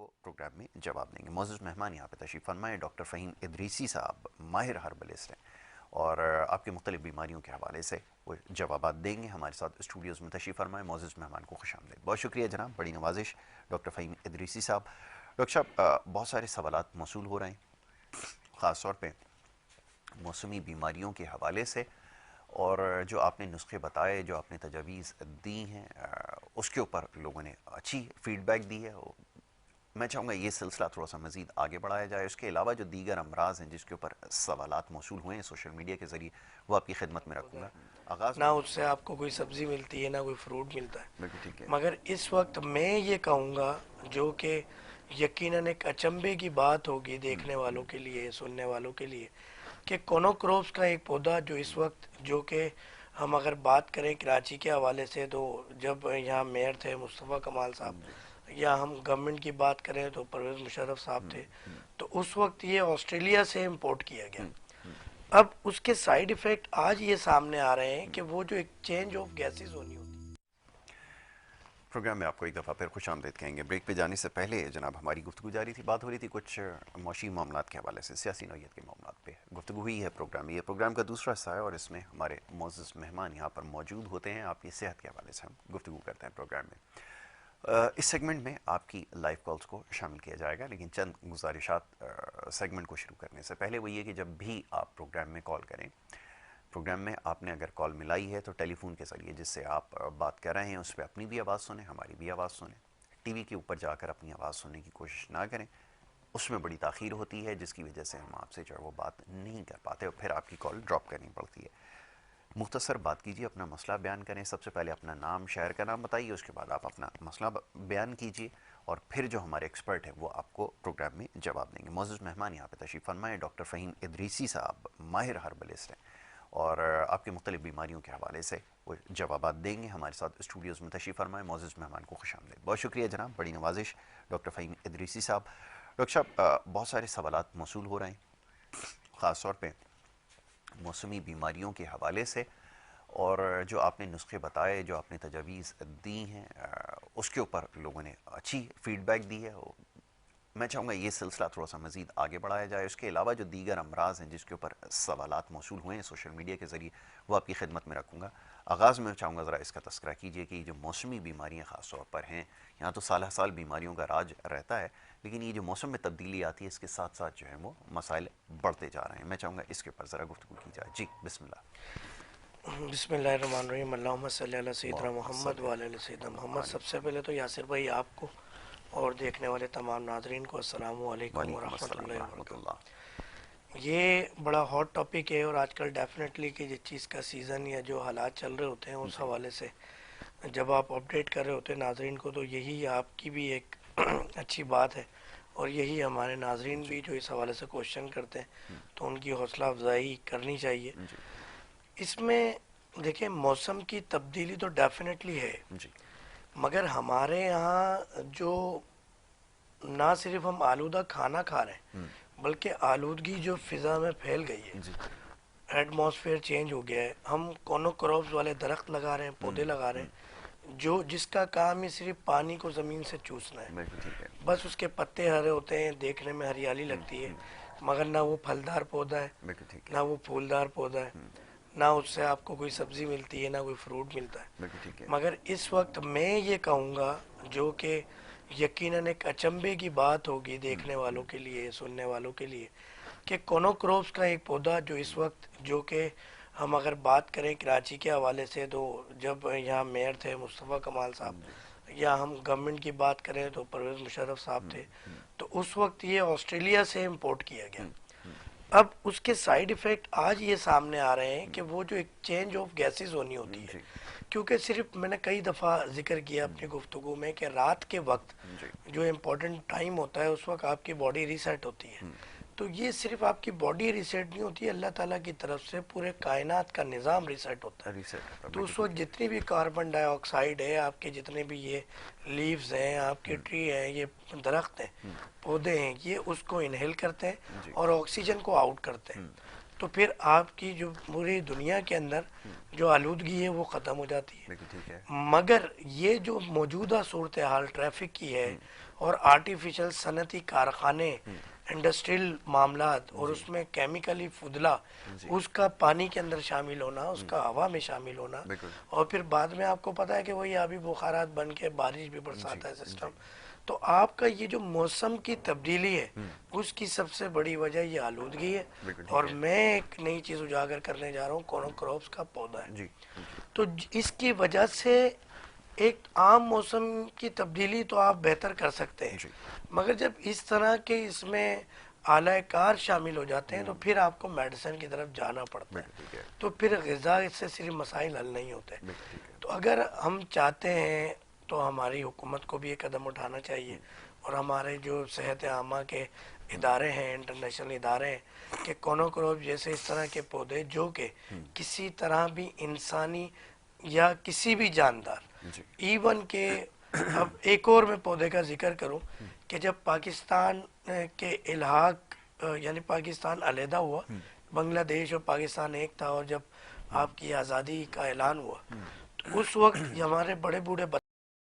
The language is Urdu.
کو پروگرام میں جواب دیں گے. معزز مہمان یہاں پہ تشریف فرمائے ڈاکٹر فہیم ادریسی صاحب ماہر ہربلسٹ ہیں اور آپ کی مختلف بیماریوں کے حوالے سے وہ جوابات دیں گے. ہمارے ساتھ اسٹوڈیوز میں تشریف فرمائے. معزز مہمان کو خوش آمدید. بہت شکریہ جناب, بڑی نوازش ڈاکٹر فہیم ادریسی صاحب. ڈاکٹر صاحب بہت سارے سوالات موصول ہو رہے ہیں خاص طور پہ موسمی بیماریوں کے حوالے سے, اور جو آپ نے نسخے بتائے, جو آپ نے تجاویز دی ہیں, اس کے اوپر لوگوں نے اچھی فیڈ بیک دی ہے. میں چاہوں گا یہ سلسلہ تھوڑا سا مزید آگے بڑھایا جائے. اس کے علاوہ جو دیگر امراض ہیں جس کے اوپر سوالات موصول ہوئے ہیں سوشل میڈیا کے ذریعے, وہ آپ کی خدمت میں رکھوں گا. آغاز نہ میں اس سے آپ کو کوئی سبزی ملتی ہے نہ کوئی فروٹ ملتا ہے. بالکل ٹھیک ہے. مگر اس وقت میں یہ کہوں گا جو کہ یقیناً ایک اچنبے کی بات ہوگی دیکھنے والوں کے لیے, سننے والوں کے لیے, کہ کونوکروپس کا ایک پودا جو اس وقت, جو کہ ہم اگر بات کریں کراچی کے حوالے سے تو جب یہاں میئر تھے مصطفیٰ کمال صاحب, یا ہم گورنمنٹ کی بات کریں تو پرویز مشرف صاحب تھے, تو اس وقت یہ آسٹریلیا سے امپورٹ کیا گیا. اب اس کے سائیڈ ایفیکٹ آج یہ سامنے آ رہے ہیں کہ وہ جو ایک چینج آف گیسز ہونی ہوتی ہے. پروگرام میں آپ کو ایک دفعہ پھر خوش آمدید کہیں گے. بریک پہ جانے سے پہلے جناب ہماری گفتگو جاری تھی, بات ہو رہی تھی کچھ معاشی معاملات کے حوالے سے, سیاسی نوعیت کے معاملات پہ گفتگو ہوئی ہے. یہ پروگرام کا دوسرا حصہ ہے اور اس میں ہمارے معزز مہمان یہاں پر موجود ہوتے ہیں. آپ کی صحت کے حوالے سے ہم گفتگو کرتے ہیں پروگرام میں. اس سیگمنٹ میں آپ کی لائیو کالز کو شامل کیا جائے گا, لیکن چند گزارشات سیگمنٹ کو شروع کرنے سے پہلے. وہ یہ کہ جب بھی آپ پروگرام میں کال کریں, پروگرام میں آپ نے اگر کال ملائی ہے تو ٹیلی فون کے ذریعے جس سے آپ بات کر رہے ہیں اس پہ اپنی بھی آواز سنیں, ہماری بھی آواز سنیں. ٹی وی کے اوپر جا کر اپنی آواز سننے کی کوشش نہ کریں, اس میں بڑی تاخیر ہوتی ہے جس کی وجہ سے ہم آپ سے جو ہے وہ بات نہیں کر پاتے اور پھر آپ کی کال ڈراپ کرنی پڑتی ہے. مختصر بات کیجیے, اپنا مسئلہ بیان کریں. سب سے پہلے اپنا نام, شہر کا نام بتائیے, اس کے بعد آپ اپنا مسئلہ بیان کیجیے اور پھر جو ہمارے ایکسپرٹ ہیں وہ آپ کو پروگرام میں جواب دیں گے. معزز مہمان یہاں پہ تشریف فرمائے ڈاکٹر فہیم ادریسی صاحب ماہر ہربلسٹ ہیں اور آپ کی مختلف بیماریوں کے حوالے سے وہ جوابات دیں گے. ہمارے ساتھ اسٹوڈیوز میں تشریف فرمائے. معزز مہمان کو خوش آمدید. بہت شکریہ جناب, بڑی نوازش ڈاکٹر فہیم ادریسی صاحب. ڈاکٹر صاحب بہت سارے سوالات موصول ہو رہے ہیں خاص طور پہ موسمی بیماریوں کے حوالے سے, اور جو آپ نے نسخے بتائے, جو آپ نے تجاویز دی ہیں, اس کے اوپر لوگوں نے اچھی فیڈ بیک دی ہے. میں چاہوں گا یہ سلسلہ تھوڑا سا مزید آگے بڑھایا جائے. اس کے علاوہ جو دیگر امراض ہیں جس کے اوپر سوالات موصول ہوئے ہیں سوشل میڈیا کے ذریعے, وہ آپ کی خدمت میں رکھوں گا. آغاز میں چاہوں گا ذرا اس کا تذکرہ کیجیے کہ یہ جو موسمی بیماریاں خاص طور پر ہیں, یہاں تو سالہ سال بیماریوں کا راج رہتا ہے, لیکن یہ جو موسم میں تبدیلی آتی ہے اس کے ساتھ ساتھ جو ہے وہ مسائل بڑھتے جا رہے ہیں. میں چاہوں گا اس کے اوپر ذرا گفتگو کی جائے. جی بسم اللہ. بسم اللہ الرحمن الرحیم. اللہم صلی علی سیدنا محمد وعلی آل سیدنا محمد. سب سے پہلے تو یاسر بھائی آپ کو اور دیکھنے والے تمام ناظرین کو السلام علیکم وعلیکم ورحمۃ السلام اللہ ورحمۃ وبرکاتہ. اللہ. یہ بڑا ہاٹ ٹاپک ہے اور آج کل ڈیفینیٹلی کہ جس چیز کا سیزن یا جو حالات چل رہے ہوتے ہیں اس حوالے سے جب آپ اپڈیٹ کر رہے ہوتے ہیں ناظرین کو, تو یہی آپ کی بھی ایک اچھی بات ہے اور یہی ہمارے ناظرین بھی جو اس حوالے سے کوشچن کرتے ہیں تو ان کی حوصلہ افزائی کرنی چاہیے. جی اس میں دیکھیں موسم کی تبدیلی تو ڈیفینیٹلی ہے, جی مگر ہمارے یہاں جو نہ صرف ہم آلودہ کھانا کھا رہے ہیں بلکہ آلودگی جو فضا میں پھیل گئی ہے, جی ایٹماسفیئر چینج ہو گیا ہے. ہم کونو کراپس والے درخت لگا رہے ہیں, پودے لگا رہے ہیں, جس کا کام ہی صرف پانی کو زمین سے چوسنا ہے. بالکل ٹھیک ہے. بس اس کے پتے ہرے ہوتے ہیں, دیکھنے میں ہریالی لگتی ہے, مگر نہ وہ پھلدار پودا ہے بالکل ٹھیک ہے. نہ وہ پھولدار پودا ہے, نہ اس سے آپ کو کوئی سبزی ملتی ہے نہ کوئی فروٹ ملتا ہے. بالکل ٹھیک ہے. مگر اس وقت میں یہ کہوں گا جو کہ یقیناً ایک اچنبے کی بات ہوگی دیکھنے والوں کے لیے, سننے والوں کے لیے, کہ کونوکروپس کا ایک پودا جو اس وقت, جو کہ ہم اگر بات کریں کراچی کے حوالے سے تو جب یہاں میئر تھے مصطفیٰ کمال صاحب, یا ہم گورنمنٹ کی بات کریں تو پرویز مشرف صاحب تھے, تو اس وقت یہ آسٹریلیا سے امپورٹ کیا گیا. اب اس کے سائیڈ ایفیکٹ آج یہ سامنے آ رہے ہیں کہ وہ جو ایک چینج آف گیسز ہونی ہوتی ہے, کیونکہ صرف میں نے کئی دفعہ ذکر کیا اپنی گفتگو میں کہ رات کے وقت جو امپورٹنٹ ٹائم ہوتا ہے اس وقت آپ کی باڈی ریسیٹ ہوتی ہے. تو یہ صرف آپ کی باڈی ریسیٹ نہیں ہوتی ہے, اللہ تعالیٰ کی طرف سے پورے کائنات کا نظام ریسیٹ ہوتا ہے. تو اس وقت جتنی بھی کاربن ڈائی آکسائڈ ہے, آپ کے جتنے بھی یہ لیوز ہیں, آپ کے ٹری ہیں, یہ درخت ہیں, پودے ہیں, یہ اس کو انہیل کرتے ہیں اور آکسیجن کو آؤٹ کرتے ہیں. تو پھر آپ کی جو پوری دنیا کے اندر جو آلودگی ہے وہ ختم ہو جاتی ہے. مگر یہ جو موجودہ صورتحال ٹریفک کی ہے اور آرٹیفیشل صنعتی کارخانے، انڈسٹریل معاملات اور اس میں کیمیکلی فضلہ، اس کا پانی کے اندر شامل ہونا، اس کا ہوا میں شامل ہونا، اور پھر بعد میں آپ کو پتا ہے کہ وہی آبی بخارات بن کے بارش بھی برساتا ہے سسٹم. تو آپ کا یہ جو موسم کی تبدیلی ہے اس کی سب سے بڑی وجہ یہ آلودگی ہے. اور میں ایک نئی چیز اجاگر کرنے جا رہا ہوں، کونوکروپس کا پودا ہے. تو اس کی وجہ سے ایک عام موسم کی تبدیلی تو آپ بہتر کر سکتے ہیں، مگر جب اس طرح کے اس میں اعلی کار شامل ہو جاتے ہیں تو پھر آپ کو میڈیسن کی طرف جانا پڑتا ہے. تو پھر غذا سے صرف مسائل حل نہیں ہوتے. تو اگر ہم چاہتے ہیں تو ہماری حکومت کو بھی یہ قدم اٹھانا چاہیے، اور ہمارے جو صحت عامہ کے ادارے ہیں، انٹرنیشنل ادارے ہیں، کہ کونوکروپ جیسے اس طرح کے پودے جو کہ کسی طرح بھی انسانی یا کسی بھی جاندار، ایون کہ اب ایک اور میں پودے کا ذکر کروں کہ جب پاکستان کے الحاق یعنی پاکستان علیحدہ ہوا، بنگلہ دیش اور پاکستان ایک تھا، اور جب آپ کی آزادی کا اعلان ہوا تو اس وقت ہمارے بڑے بوڑھے